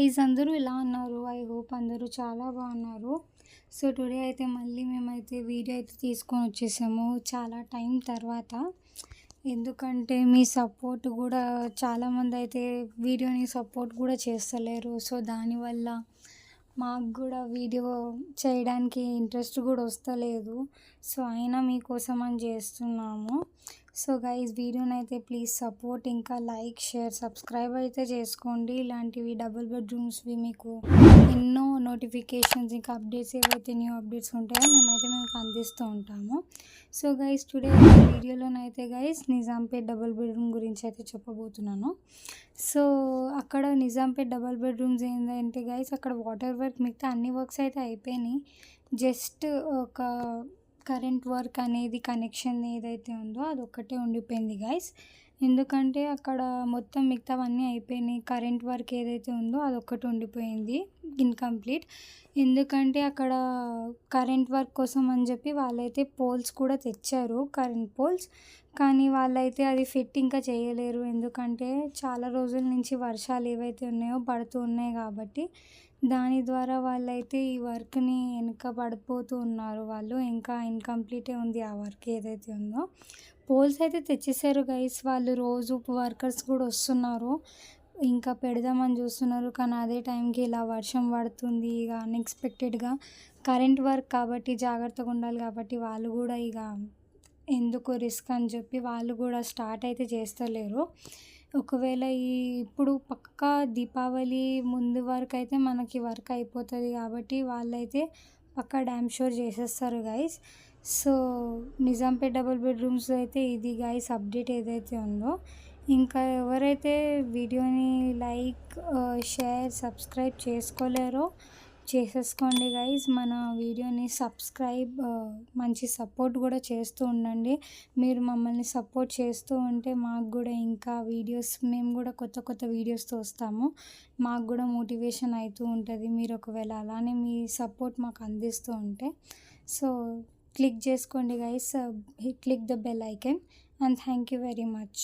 Guys అందరూ ఎలా ఉన్నారు? ఐ హోప్ అందరూ చాలా బాగున్నారు. సో టుడే అయితే మళ్ళీ మేమైతే వీడియో అయితే తీసుకొని వచ్చేసాము చాలా టైం తర్వాత. ఎందుకంటే మీ సపోర్ట్ కూడా చాలామంది అయితే వీడియోని సపోర్ట్ కూడా చేస్తలేరు. సో దానివల్ల మాకు కూడా వీడియో చేయడానికి ఇంట్రెస్ట్ కూడా వస్తలేదు. సో అయినా మీకోసం అని చేస్తున్నాము. సో గైస్ వీడియోని అయితే ప్లీజ్ సపోర్ట్, ఇంకా లైక్, షేర్, సబ్స్క్రైబ్ అయితే చేసుకోండి. ఇలాంటివి డబుల్ బెడ్రూమ్స్వి మీకు ఎన్నో నోటిఫికేషన్స్ ఇంకా అప్డేట్స్ ఏవైతే న్యూ అప్డేట్స్ ఉంటాయో మేమైతే మీకు అందిస్తూ ఉంటాము. సో గైస్ టుడే వీడియోలోనైతే గైస్ నిజాంపేట్ డబుల్ బెడ్రూమ్ గురించి అయితే చెప్పబోతున్నాను. సో అక్కడ నిజాంపేట్ డబుల్ బెడ్రూమ్స్ ఏంటంటే గైస్ అక్కడ వాటర్ వర్క్ మిగతా అన్ని వర్క్స్ అయితే అయిపోయినాయి. జస్ట్ ఒక కరెంట్ వర్క్ అనేది కనెక్షన్ ఏదైతే ఉందో అదొక్కటే ఉండిపోయింది గైస్. ఎందుకంటే అక్కడ మొత్తం మిగతావన్నీ అయిపోయినాయి. కరెంట్ వర్క్ ఏదైతే ఉందో అదొక్కటి ఉండిపోయింది ఇన్కంప్లీట్. ఎందుకంటే అక్కడ కరెంట్ వర్క్ కోసం అని చెప్పి వాళ్ళైతే పోల్స్ కూడా తెచ్చారు, కరెంట్ పోల్స్. కానీ వాళ్ళైతే అది ఫిట్ ఇంకా చేయలేరు. ఎందుకంటే చాలా రోజుల నుంచి వర్షాలు ఏవైతే ఉన్నాయో పడుతూ ఉన్నాయి కాబట్టి దాని ద్వారా వాళ్ళైతే ఈ వర్క్ని వెనక పడిపోతూ ఉన్నారు. వాళ్ళు ఇంకా ఇన్కంప్లీటే ఉంది ఆ వర్క్ ఏదైతే ఉందో. పోల్స్ అయితే తెచ్చేసారు గైస్. వాళ్ళు రోజు వర్కర్స్ కూడా వస్తున్నారు, ఇంకా పెడదామని చూస్తున్నారు. కానీ అదే టైంకి ఇలా వర్షం పడుతుంది. ఇక అన్ఎక్స్పెక్టెడ్గా కరెంట్ వర్క్ కాబట్టి జాగ్రత్తగా ఉండాలి కాబట్టి వాళ్ళు కూడా ఇక ఎందుకు రిస్క్ అని చెప్పి వాళ్ళు కూడా స్టార్ట్ అయితే చేస్తలేరు. ఒకవేళ ఇప్పుడు పక్కా దీపావళి ముందు వరకు అయితే మనకి వర్క్ అయిపోతుంది కాబట్టి వాళ్ళైతే పక్కా డ్యామ్ షూర్ చేసేస్తారు guys. So Nizampet double bedrooms అయితే ఇది గైస్ అప్డేట్ ఏదైతే ఉందో. ఇంకా ఎవరైతే వీడియోని లైక్, షేర్, సబ్స్క్రైబ్ చేసుకోలేరో చేసేసుకోండి గైస్. మన వీడియోని సబ్స్క్రైబ్, మంచి సపోర్ట్ కూడా చేస్తూ ఉండండి. మీరు మమ్మల్ని సపోర్ట్ చేస్తూ ఉంటే మాకు కూడా ఇంకా వీడియోస్, మేము కూడా కొత్త కొత్త వీడియోస్తో వస్తాము. మాకు కూడా మోటివేషన్ అవుతూ ఉంటుంది మీరు ఒకవేళ అలానే మీ సపోర్ట్ మాకు అందిస్తూ ఉంటే. సో క్లిక్ చేసుకోండి guys, click the bell icon and thank you very much.